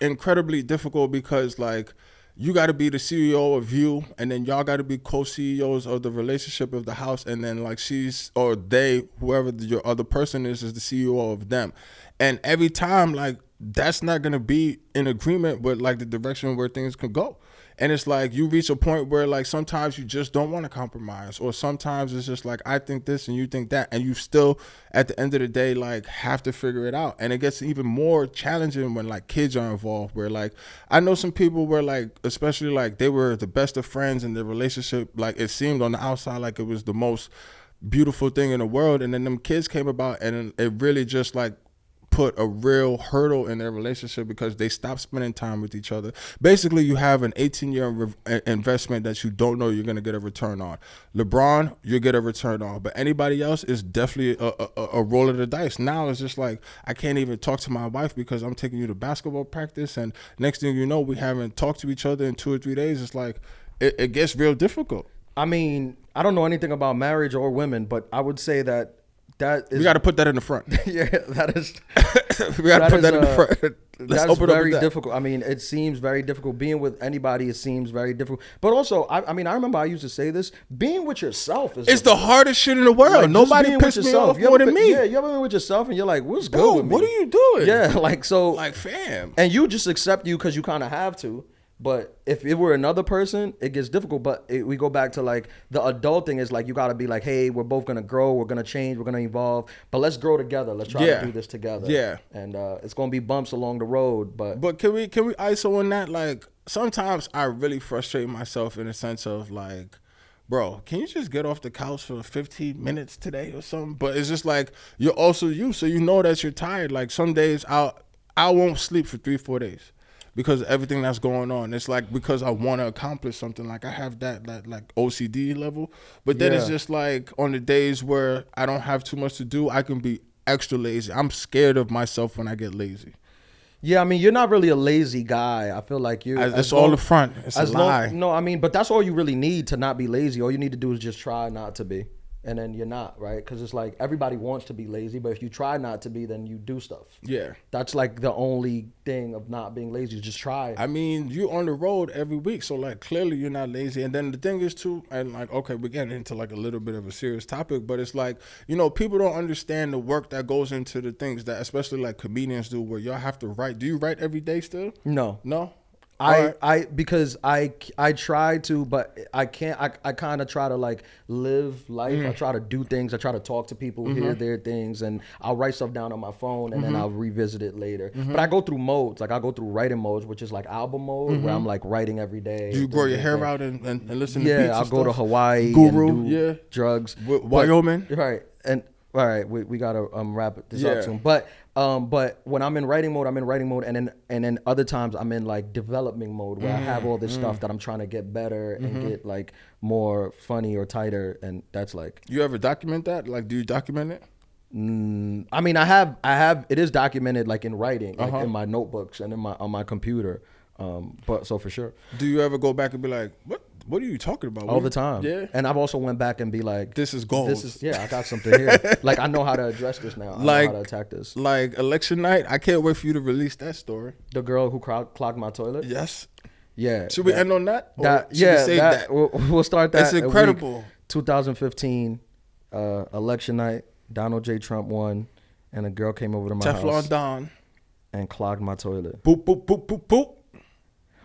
incredibly difficult because like you got to be the CEO of you and then y'all got to be co-CEOs of the relationship of the house. And then like whoever your other person is the CEO of them. And every time like, that's not going to be in agreement with like the direction where things can go. And it's like you reach a point where like sometimes you just don't want to compromise, or sometimes it's just like I think this and you think that, and you still at the end of the day like have to figure it out. And it gets even more challenging when like kids are involved, where like I know some people where like especially like they were the best of friends and their relationship, like it seemed on the outside like it was the most beautiful thing in the world, and then them kids came about and it really just like put a real hurdle in their relationship because they stop spending time with each other. Basically, you have an 18-year investment that you don't know you're going to get a return on. LeBron, you get a return on. But anybody else is definitely a roll of the dice. Now it's just like, I can't even talk to my wife because I'm taking you to basketball practice. And next thing you know, we haven't talked to each other in 2 or 3 days. It's like, it gets real difficult. I mean, I don't know anything about marriage or women, but I would say that is... We got to put that in the front. Yeah, that is... We got to put that in the front. That's very difficult. I mean, it seems very difficult. Being with anybody, it seems very difficult. But also, I mean, I remember I used to say this, being with yourself is... It's the hardest shit in the world. Like, nobody pissed me off more than me. Yeah, you ever been with yourself and you're like, what's good with me? What are you doing? Yeah, like, so... Like, fam. And you just accept you because you kind of have to. But if it were another person, it gets difficult. But we go back to like the adulting is like you got to be like, hey, we're both going to grow. We're going to change. We're going to evolve. But let's grow together. Let's try to do this together. Yeah. And it's going to be bumps along the road. But can we ISO on that? Like sometimes I really frustrate myself in a sense of like, bro, can you just get off the couch for 15 minutes today or something? But it's just like you're also you. So you know that you're tired. Like some days I won't sleep for 3-4 days. Because of everything that's going on. It's like because I want to accomplish something. Like I have that like OCD level. But then it's just like on the days where I don't have too much to do, I can be extra lazy. I'm scared of myself when I get lazy. Yeah, I mean, you're not really a lazy guy. I feel like you. It's all the front. It's a lie. No, I mean, but that's all you really need to not be lazy. All you need to do is just try not to be. And then you're not, right? Because it's like everybody wants to be lazy, but if you try not to be, then you do stuff. Yeah. That's like the only thing of not being lazy is just try. I mean, you're on the road every week, so like clearly you're not lazy. And then the thing is too, and like, okay, we're getting into like a little bit of a serious topic, but it's like, you know, people don't understand the work that goes into the things that especially like comedians do where y'all have to write. Do you write every day still? No. No? Because I try to, but I can't. I kind of try to like live life. I try to do things. I try to talk to people, hear their things, and I'll write stuff down on my phone, and then I'll revisit it later. But I go through modes. Like I go through writing modes, which is like album mode, where I'm like writing every day. Do you grow your hair out and listen to beats? Yeah, I'll go to Hawaii. Guru, and do drugs. Wyoming. Right, and all right, we gotta wrap this up soon. But when I'm in writing mode, and then other times I'm in like developing mode where I have all this stuff that I'm trying to get better and get like more funny or tighter, and that's like. You ever document that? Like, do you document it? I mean, I have. It is documented like in writing, like in my notebooks and on my computer. But so for sure. Do you ever go back and be like, what are you talking about? All the time. Yeah. And I've also went back and be like, this is gold. I got something here. Like, I know how to address this now. I know how to attack this. Like election night, I can't wait for you to release that story. The girl who clogged my toilet? Yes. Yeah. Should we end on that? We'll start that. It's incredible. 2015, election night, Donald J. Trump won, and a girl came over to my house. Teflon Don. And clogged my toilet. Boop, boop, boop, boop, boop.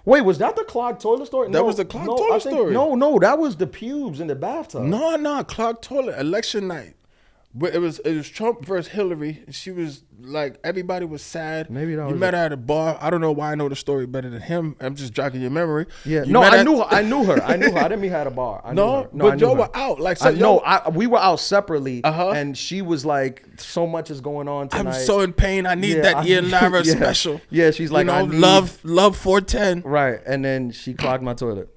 Wait, was that the clogged toilet story? That was the clogged toilet story. No, that was the pubes in the bathtub. No, clogged toilet, election night. But it was Trump versus Hillary. She was like, everybody was sad. Maybe that was you met her at a bar. I don't know why I know the story better than him. I'm just jogging your memory. Yeah, I knew her. I didn't meet her at a bar. But y'all were out. Like, we were out separately, and she was like, so much is going on tonight. I'm so in pain. I need that Ian Lara special. Yeah, she's like, love 410. Right, and then she clogged my toilet,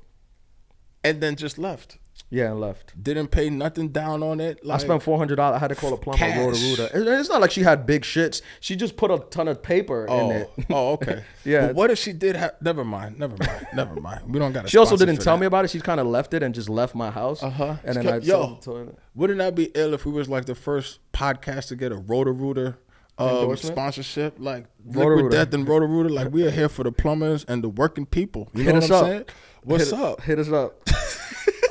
and then just left. Yeah, and left. Didn't pay nothing down on it. Like, I spent $400. I had to call a plumber, Roto-Rooter. It's not like she had big shits. She just put a ton of paper in it. Oh, okay. Yeah. But what if she did have? Never mind. We don't got to. She also didn't tell me about it. She kind of left it and just left my house. And then I sold the toilet. Wouldn't that be ill if we was like the first podcast to get a Roto-Rooter sponsorship? Like Liquid Death and Roto-Rooter. Like, we are here for the plumbers and the working people. You know what I'm saying? What's up? Hit us up.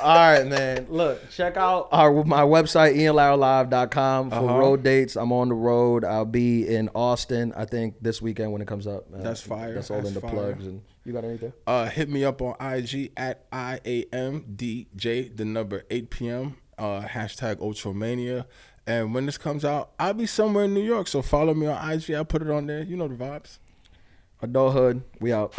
All right, man. Look, check out my website, ianlaralive.com for road dates. I'm on the road. I'll be in Austin, I think, this weekend when it comes up. That's fire. That's all in the plugs. And you got anything? Hit me up on IG at IAMDJ, the number 8 p.m. Hashtag Ultramania. And when this comes out, I'll be somewhere in New York. So follow me on IG. I'll put it on there. You know the vibes. Adulthood. We out.